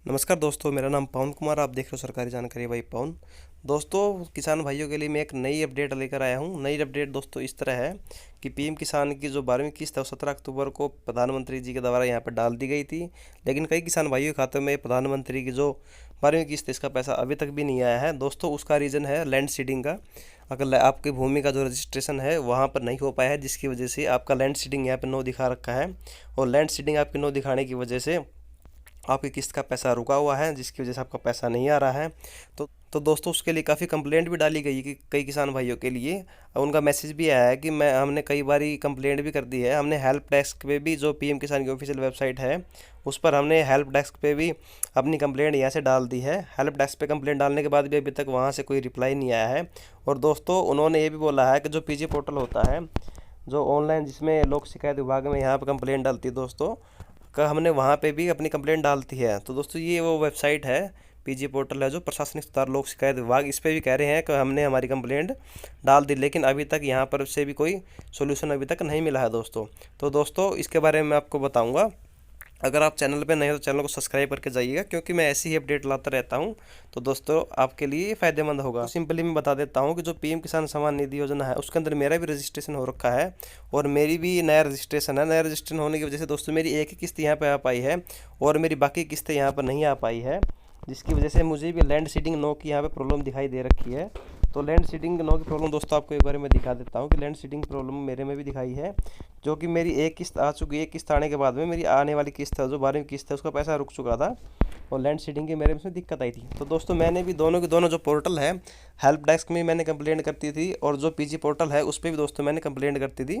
नमस्कार दोस्तों, मेरा नाम पवन कुमार। आप देख रहे हो सरकारी जानकारी भाई पवन। दोस्तों, किसान भाइयों के लिए मैं एक नई अपडेट लेकर आया हूँ। नई अपडेट दोस्तों इस तरह है कि पीएम किसान की जो 12वीं किस्त है वो 17 अक्टूबर को प्रधानमंत्री जी के द्वारा यहाँ पर डाल दी गई थी। लेकिन कई किसान भाइयों के खाते में प्रधानमंत्री की जो 12वीं किस्त है इसका पैसा अभी तक भी नहीं आया है। दोस्तों, उसका रीज़न है लैंड सीडिंग का। अगर आपकी भूमि का जो रजिस्ट्रेशन है वहाँ पर नहीं हो पाया है, जिसकी वजह से आपका लैंड सीडिंग यहाँ पर नो दिखा रखा है। और लैंड सीडिंग आपकी नो दिखाने की वजह से आपकी किस्त का पैसा रुका हुआ है, जिसकी वजह से आपका पैसा नहीं आ रहा है। तो दोस्तों, उसके लिए काफ़ी कंप्लेंट भी डाली गई है कि कई किसान भाइयों के लिए उनका मैसेज भी आया है कि हमने कई बारी कंप्लेंट भी कर दी है। हमने हेल्प डेस्क पे भी, जो पीएम किसान की ऑफिशियल वेबसाइट है उस पर हमने हेल्प डेस्क पे भी अपनी कंप्लेंट यहाँ से डाल दी है। हेल्प डेस्क पे कंप्लेंट डालने के बाद भी अभी तक वहाँ से कोई रिप्लाई नहीं आया है। और दोस्तों, उन्होंने ये भी बोला है कि जो पीजी पोर्टल होता है, जो ऑनलाइन जिसमें लोक शिकायत विभाग में यहाँ पर कंप्लेंट डालती है दोस्तों, का हमने वहाँ पे भी अपनी कंप्लेंट डालती है। तो दोस्तों, ये वो वेबसाइट है, पीजी पोर्टल है, जो प्रशासनिक सुधार लोक शिकायत विभाग, इस पे भी कह रहे हैं कि हमने हमारी कंप्लेंट डाल दी, लेकिन अभी तक यहाँ पर से भी कोई सोल्यूशन अभी तक नहीं मिला है दोस्तों। तो दोस्तों, इसके बारे में मैं आपको बताऊँगा। अगर आप चैनल पे नए हो तो चैनल को सब्सक्राइब करके जाइएगा, क्योंकि मैं ऐसी ही अपडेट लाता रहता हूँ। तो दोस्तों, आपके लिए ये फ़ायदेमंद होगा। तो सिंपली मैं बता देता हूँ कि जो पीएम किसान सम्मान निधि योजना है उसके अंदर मेरा भी रजिस्ट्रेशन हो रखा है और मेरी भी नया रजिस्ट्रेशन है। नया रजिस्ट्रेशन होने की वजह से दोस्तों मेरी एक ही किस्त यहाँ पर आ पाई है और मेरी बाकी किस्तें यहाँ पर नहीं आ पाई है, जिसकी वजह से मुझे भी लैंड सीडिंग नो की यहाँ पे प्रॉब्लम दिखाई दे रखी है। तो लैंड सीडिंग नो की प्रॉब्लम दोस्तों आपको एक बार मैं दिखा देता हूँ कि लैंड सीडिंग प्रॉब्लम मेरे में भी दिखाई है, जो कि मेरी एक किस्त आ चुकी है। एक किस्त आने के बाद में मेरी आने वाली किस्त है, जो 12वीं किस्त है, उसका पैसा रुक चुका था और लैंड सीडिंग की मेरे में दिक्कत आई थी। तो दोस्तों, मैंने भी दोनों के दोनों जो पोर्टल है, हेल्प डेस्क में मैंने कंप्लेंट करती थी और जो पीजी पोर्टल है उस पर भी दोस्तों मैंने कंप्लेंट करती थी।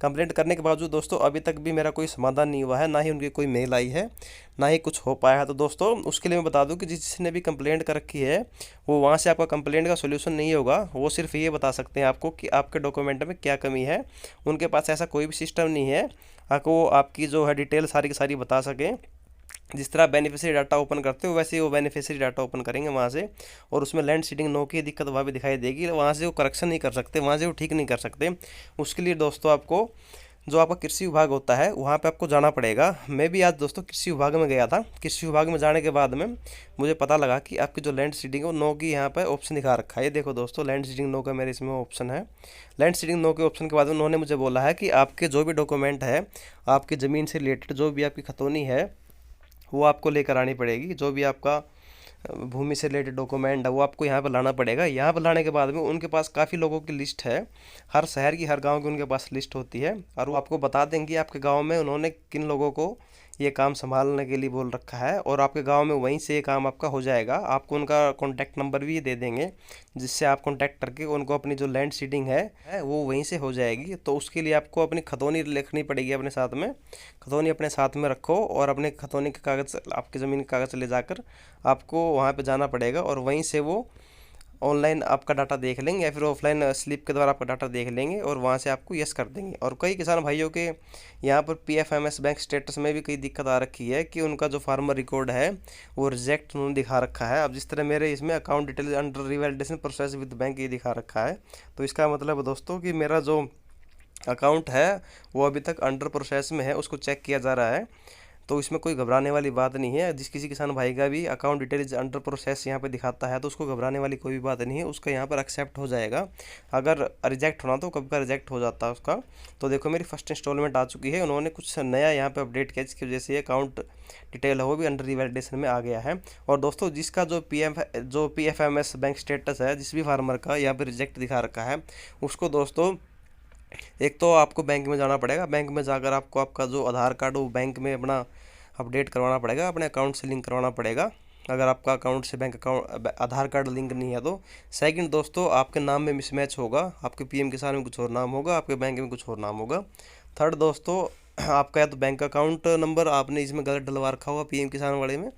कंप्लेंट करने के बावजूद दोस्तों अभी तक भी मेरा कोई समाधान नहीं हुआ है, ना ही उनकी कोई मेल आई है, ना ही कुछ हो पाया है। तो दोस्तों, उसके लिए मैं बता दूं कि जिसने भी कंप्लेंट कर रखी है वो वहाँ से आपका कंप्लेंट का सोल्यूशन नहीं होगा। वो सिर्फ ये बता सकते हैं आपको कि आपके डॉक्यूमेंट में क्या कमी है। उनके पास ऐसा कोई भी सिस्टम नहीं है आपको आपकी जो है डिटेल सारी की सारी बता सकें। जिस तरह बेनिफिशियरी डाटा ओपन करते हो वैसे ही वो बेनिफिशियरी डाटा ओपन करेंगे वहाँ से, और उसमें लैंड सीडिंग नो की दिक्कत वहाँ भी दिखाई देगी। वहाँ से वो करेक्शन नहीं कर सकते, वहाँ से वो ठीक नहीं कर सकते। उसके लिए दोस्तों आपको जो आपका कृषि विभाग होता है वहाँ पे आपको जाना पड़ेगा। मैं भी आज दोस्तों कृषि विभाग में गया था। कृषि विभाग में जाने के बाद में मुझे पता लगा कि आपकी जो लैंड सीडिंग है वो नो की यहाँ पर ऑप्शन दिखा रखा है। ये देखो दोस्तों, लैंड सीडिंग नो का मेरे इसमें ऑप्शन है। लैंड सीडिंग नो के ऑप्शन के बाद में उन्होंने मुझे बोला है कि आपके जो भी डॉक्यूमेंट है, आपकी ज़मीन से रिलेटेड जो भी आपकी खतौनी है वो आपको लेकर आनी पड़ेगी। जो भी आपका भूमि से रिलेटेड डॉक्यूमेंट है वो आपको यहाँ पर लाना पड़ेगा। यहाँ पर लाने के बाद में उनके पास काफ़ी लोगों की लिस्ट है, हर शहर की, हर गांव की उनके पास लिस्ट होती है, और वो आपको बता देंगे आपके गांव में उन्होंने किन लोगों को ये काम संभालने के लिए बोल रखा है, और आपके गांव में वहीं से ये काम आपका हो जाएगा। आपको उनका कॉन्टैक्ट नंबर भी दे देंगे, जिससे आप कॉन्टैक्ट करके उनको अपनी जो लैंड सीडिंग है वो वहीं से हो जाएगी। तो उसके लिए आपको अपनी खतौनी रखनी पड़ेगी अपने साथ में। खतौनी अपने साथ में रखो और अपने खतौनी के कागज़, आपकी ज़मीन के कागज़ ले जाकर आपको वहाँ पे जाना पड़ेगा, और वहीं से वो ऑनलाइन आपका डाटा देख लेंगे या फिर ऑफलाइन स्लिप के द्वारा आपका डाटा देख लेंगे और वहाँ से आपको यस कर देंगे। और कई किसान भाइयों के यहाँ पर पीएफएमएस बैंक स्टेटस में भी कई दिक्कत आ रखी है कि उनका जो फार्मर रिकॉर्ड है वो रिजेक्ट उन्होंने दिखा रखा है। अब जिस तरह मेरे इसमें account detail under revalidation process with bank ये दिखा रखा है, तो इसका मतलब दोस्तों कि मेरा जो अकाउंट है वो अभी तक अंडर प्रोसेस में है, उसको चेक किया जा रहा है। तो इसमें कोई घबराने वाली बात नहीं है। जिस किसी किसान भाई का भी अकाउंट डिटेल्स अंडर प्रोसेस यहाँ पे दिखाता है तो उसको घबराने वाली कोई भी बात नहीं है, उसका यहाँ पर एक्सेप्ट हो जाएगा। अगर रिजेक्ट होना तो कब का रिजेक्ट हो जाता है उसका। तो देखो, मेरी फर्स्ट इंस्टॉलमेंट आ चुकी है, उन्होंने कुछ नया यहाँ पे अपडेट किया जिसकी वजह से अकाउंट डिटेल है वो भी अंडर रिवैलिडेशन में आ गया है। और दोस्तों, जिसका जो पीएफएमएस बैंक स्टेटस है, जिस भी फार्मर का यहाँ पर रिजेक्ट दिखा रखा है, उसको दोस्तों एक तो आपको बैंक में जाना पड़ेगा। बैंक में जाकर आपको आपका जो आधार कार्ड वो बैंक में अपना अपडेट करवाना पड़ेगा, अपने अकाउंट से लिंक करवाना पड़ेगा, अगर आपका अकाउंट से बैंक अकाउंट आधार कार्ड लिंक नहीं है तो। सेकंड दोस्तों, आपके नाम में मिसमैच होगा, आपके पीएम किसान में कुछ और नाम होगा, आपके बैंक में कुछ और नाम होगा। थर्ड दोस्तों, आपका या तो बैंक अकाउंट नंबर आपने इसमें गलत डलवा रखा होगा पीएम किसान वाले में।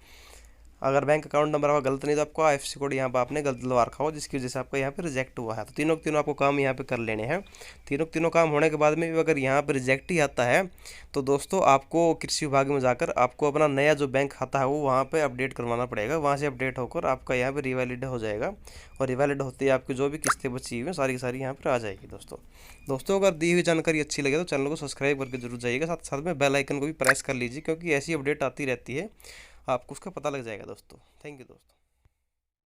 अगर बैंक अकाउंट नंबर आपका गलत नहीं तो आपको आईएफएससी कोड यहाँ पर आपने गलत लगा रखा हो, जिसकी वजह से आपका यहाँ पे रिजेक्ट हुआ है। तो तीनों के तीनों आपको काम यहाँ पे कर लेने हैं। तीनों के तीनों काम होने के बाद में भी अगर यहाँ पर रिजेक्ट ही आता है तो दोस्तों आपको कृषि विभाग में जाकर आपको अपना नया जो बैंक खाता है वो वहाँ पर अपडेट करवाना पड़ेगा। वहाँ से अपडेट होकर आपका यहाँ पर रिवैलिड हो जाएगा, और रिवैलिड होते ही आपकी जो भी किस्तें बची हुई हैं सारी की सारी यहाँ पर आ जाएगी। दोस्तों, अगर दी हुई जानकारी अच्छी लगे तो चैनल को सब्सक्राइब करके जरूर जाइएगा, साथ साथ में बेल आइकन को भी प्रेस कर लीजिए, क्योंकि ऐसी अपडेट आती रहती है आपको उसका पता लग जाएगा दोस्तों। थैंक यू दोस्तों।